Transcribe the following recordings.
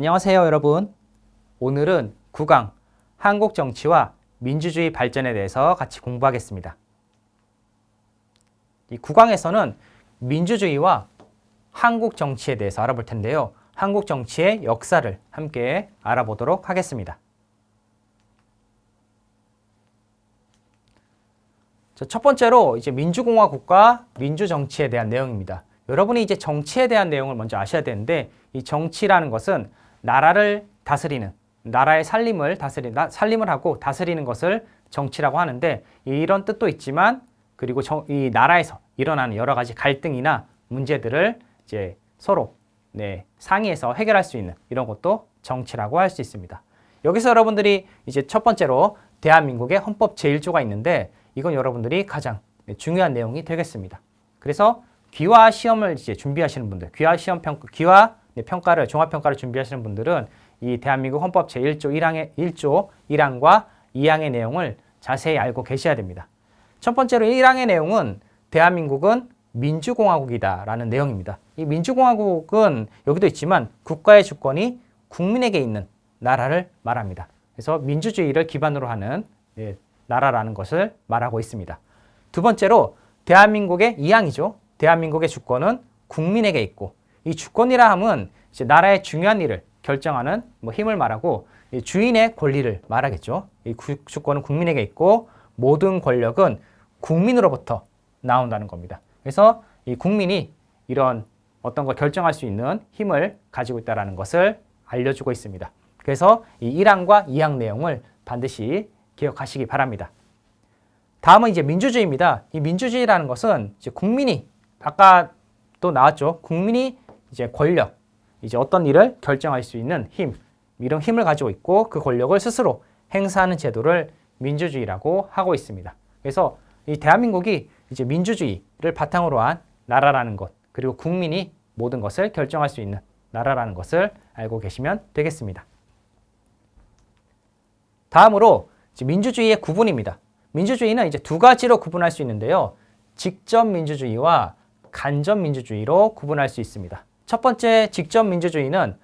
안녕하세요, 여러분. 오늘은 9강 한국 정치와 민주주의 발전에 대해서 같이 공부하겠습니다. 이 9강에서는 민주주의와 한국 정치에 대해서 알아볼 텐데요. 한국 정치의 역사를 함께 알아보도록 하겠습니다. 첫 번째로 이제 민주공화국과 민주정치에 대한 내용입니다. 여러분이 이제 정치에 대한 내용을 먼저 아셔야 되는데, 이 정치라는 것은 나라를 다스리는, 나라의 살림을 하고 다스리는 것을 정치라고 하는데, 이런 뜻도 있지만, 그리고 이 나라에서 일어나는 여러 가지 갈등이나 문제들을 이제 서로 상의해서 해결할 수 있는 이런 것도 정치라고 할 수 있습니다. 여기서 여러분들이 이제 첫 번째로 대한민국의 헌법 제1조가 있는데, 이건 여러분들이 가장 중요한 내용이 되겠습니다. 그래서 귀화 시험을 이제 준비하시는 분들, 평가를, 종합평가를 준비하시는 분들은 이 대한민국 헌법 제1조 1항과 2항의 내용을 자세히 알고 계셔야 됩니다. 첫 번째로 1항의 내용은 대한민국은 민주공화국이다라는 내용입니다. 이 민주공화국은 여기도 있지만 국가의 주권이 국민에게 있는 나라를 말합니다. 그래서 민주주의를 기반으로 하는 나라라는 것을 말하고 있습니다. 두 번째로 대한민국의 2항이죠. 대한민국의 주권은 국민에게 있고, 이 주권이라 함은 이제 나라의 중요한 일을 결정하는 힘을 말하고, 주인의 권리를 말하겠죠. 이 주권은 국민에게 있고 모든 권력은 국민으로부터 나온다는 겁니다. 그래서 이 국민이 이런 어떤 걸 결정할 수 있는 힘을 가지고 있다는 것을 알려주고 있습니다. 그래서 이 1항과 2항 내용을 반드시 기억하시기 바랍니다. 다음은 이제 민주주의입니다. 이 민주주의라는 것은 이제 국민이, 아까 또 나왔죠. 국민이 이제 권력, 이제 어떤 일을 결정할 수 있는 힘, 이런 힘을 가지고 있고 그 권력을 스스로 행사하는 제도를 민주주의라고 하고 있습니다. 그래서 이 대한민국이 이제 민주주의를 바탕으로 한 나라라는 것, 그리고 국민이 모든 것을 결정할 수 있는 나라라는 것을 알고 계시면 되겠습니다. 다음으로 이제 민주주의의 구분입니다. 민주주의는 이제 두 가지로 구분할 수 있는데요. 직접 민주주의와 간접 민주주의로 구분할 수 있습니다. 첫 번째 직접 민주주의는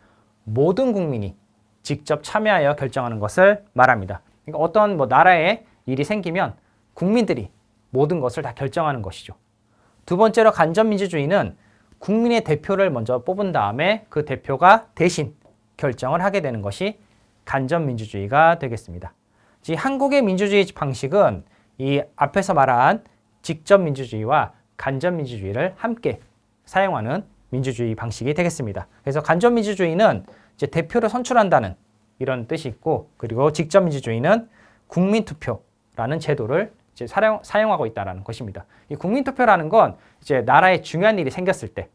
모든 국민이 직접 참여하여 결정하는 것을 말합니다. 그러니까 어떤 나라에 일이 생기면 국민들이 모든 것을 다 결정하는 것이죠. 두 번째로 간접 민주주의는 국민의 대표를 먼저 뽑은 다음에 그 대표가 대신 결정을 하게 되는 것이 간접 민주주의가 되겠습니다. 한국의 민주주의 방식은 이 앞에서 말한 직접 민주주의와 간접 민주주의를 함께 사용하는 민주주의 방식이 되겠습니다. 그래서 간접 민주주의는 이제 대표를 선출한다는 이런 뜻이 있고, 그리고 직접 민주주의는 국민투표라는 제도를 이제 사용하고 있다는 것입니다. 이 국민투표라는 건 이제 나라에 중요한 일이 생겼을 때,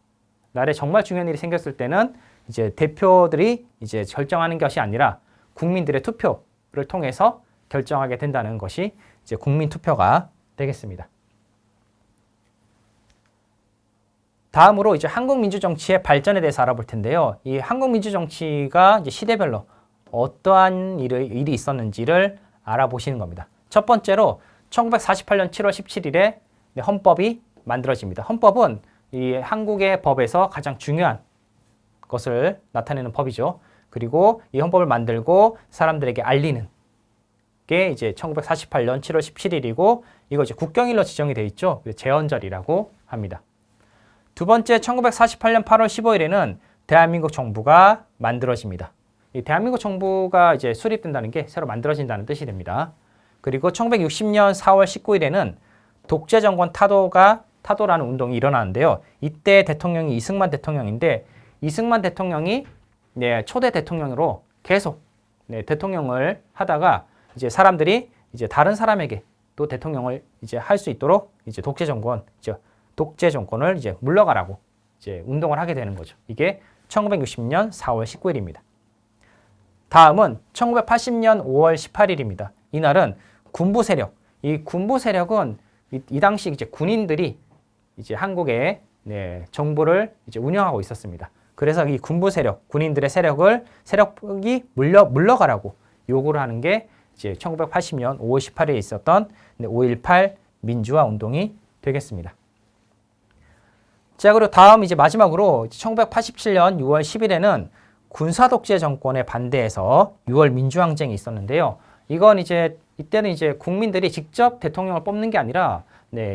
나라에 정말 중요한 일이 생겼을 때는 이제 대표들이 이제 결정하는 것이 아니라 국민들의 투표를 통해서 결정하게 된다는 것이 이제 국민투표가 되겠습니다. 다음으로 이제 한국 민주정치의 발전에 대해서 알아볼 텐데요. 이 한국 민주정치가 이제 시대별로 어떠한 일이 있었는지를 알아보시는 겁니다. 첫 번째로 1948년 7월 17일에 헌법이 만들어집니다. 헌법은 이 한국의 법에서 가장 중요한 것을 나타내는 법이죠. 그리고 이 헌법을 만들고 사람들에게 알리는 게 이제 1948년 7월 17일이고, 이거 이제 국경일로 지정이 되어 있죠. 제헌절이라고 합니다. 두 번째, 1948년 8월 15일에는 대한민국 정부가 만들어집니다. 이 대한민국 정부가 이제 수립된다는 게 새로 만들어진다는 뜻이 됩니다. 그리고 1960년 4월 19일에는 독재 정권 타도라는 운동이 일어나는데요. 이때 대통령이 이승만 대통령인데, 이승만 대통령이 초대 대통령으로 계속 대통령을 하다가 이제 사람들이 이제 다른 사람에게 또 대통령을 이제 할 수 있도록 이제 독재 정권을 이제 물러가라고 이제 운동을 하게 되는 거죠. 이게 1960년 4월 19일입니다. 다음은 1980년 5월 18일입니다. 이날은 군부 세력, 이 군부 세력은 이 당시 이제 군인들이 이제 한국의 정부를 이제 운영하고 있었습니다. 그래서 이 군부 세력, 군인들의 세력이 물러가라고 요구를 하는 게 이제 1980년 5월 18일에 있었던 5.18 민주화 운동이 되겠습니다. 자, 그리고 다음 이제 마지막으로 1987년 6월 10일에는 군사 독재 정권에 반대해서 6월 민주항쟁이 있었는데요. 이건 이때는 이제 국민들이 직접 대통령을 뽑는 게 아니라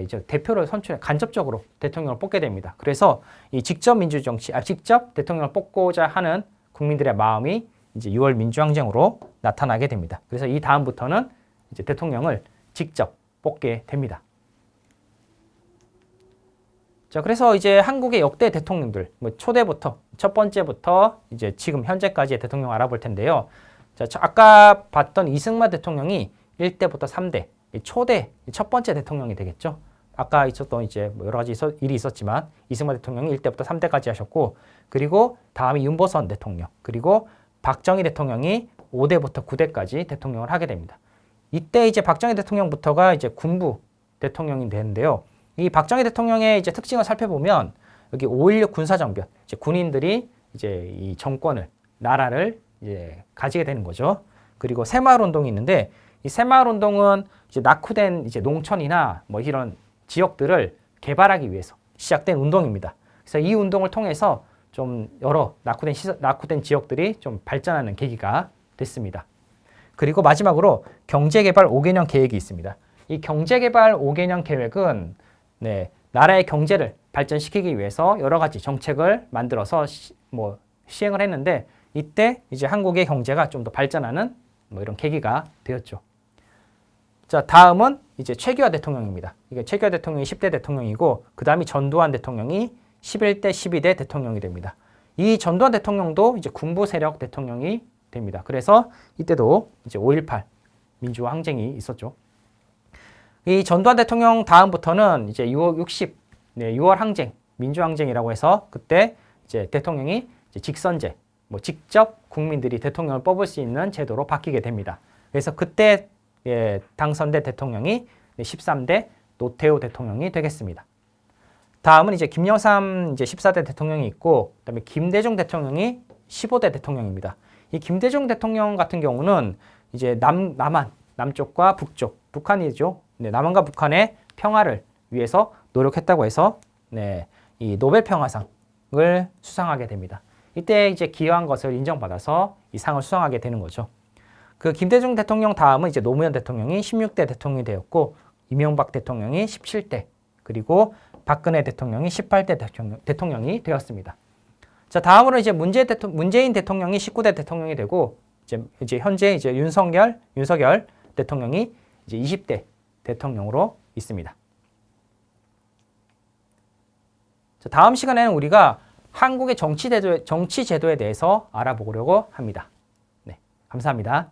이제 대표를 선출해 간접적으로 대통령을 뽑게 됩니다. 그래서 이 직접 민주 정치, 직접 대통령을 뽑고자 하는 국민들의 마음이 이제 6월 민주항쟁으로 나타나게 됩니다. 그래서 이 다음부터는 이제 대통령을 직접 뽑게 됩니다. 자, 그래서 이제 한국의 역대 대통령들, 초대부터, 첫 번째부터 이제 지금 현재까지의 대통령 알아볼 텐데요. 자, 아까 봤던 이승만 대통령이 1대부터 3대, 초대, 첫 번째 대통령이 되겠죠. 아까 있었던 이제 여러 가지 일이 있었지만, 이승만 대통령이 1대부터 3대까지 하셨고, 그리고 다음이 윤보선 대통령, 그리고 박정희 대통령이 5대부터 9대까지 대통령을 하게 됩니다. 이때 이제 박정희 대통령부터가 이제 군부 대통령이 되는데요. 이 박정희 대통령의 이제 특징을 살펴보면 여기 5.16 군사정변, 이제 군인들이 이제 이 정권을, 나라를 이제 가지게 되는 거죠. 그리고 새마을 운동이 있는데 이 새마을 운동은 이제 낙후된 이제 농촌이나 뭐 이런 지역들을 개발하기 위해서 시작된 운동입니다. 그래서 이 운동을 통해서 좀 여러 낙후된 지역들이 좀 발전하는 계기가 됐습니다. 그리고 마지막으로 경제개발 5개년 계획이 있습니다. 이 경제개발 5개년 계획은 나라의 경제를 발전시키기 위해서 여러 가지 정책을 만들어서 시행을 했는데 이때 이제 한국의 경제가 좀 더 발전하는 이런 계기가 되었죠. 자, 다음은 이제 최규하 대통령입니다. 이게 최규하 대통령이 10대 대통령이고 그 다음이 전두환 대통령이 11대, 12대 대통령이 됩니다. 이 전두환 대통령도 이제 군부 세력 대통령이 됩니다. 그래서 이때도 이제 5.18 민주화 항쟁이 있었죠. 이 전두환 대통령 다음부터는 이제 6월 항쟁, 민주항쟁이라고 해서 그때 이제 대통령이 이제 직선제, 직접 국민들이 대통령을 뽑을 수 있는 제도로 바뀌게 됩니다. 그래서 그때 당선된 대통령이 13대 노태우 대통령이 되겠습니다. 다음은 이제 김영삼 이제 14대 대통령이 있고, 그다음에 김대중 대통령이 15대 대통령입니다. 이 김대중 대통령 같은 경우는 이제 남한, 남쪽과 북쪽, 북한이죠. 남한과 북한의 평화를 위해서 노력했다고 해서 이 노벨 평화상을 수상하게 됩니다. 이때 이제 기여한 것을 인정받아서 이 상을 수상하게 되는 거죠. 그 김대중 대통령 다음은 이제 노무현 대통령이 16대 대통령이 되었고, 이명박 대통령이 17대, 그리고 박근혜 대통령이 18대 대통령이 되었습니다. 자, 다음으로 이제 문재인 대통령이 19대 대통령이 되고, 이제 현재 이제 윤석열 대통령이 이제 20대 대통령으로 있습니다. 자, 다음 시간에는 우리가 한국의 정치 제도에 대해서 알아보려고 합니다. 네, 감사합니다.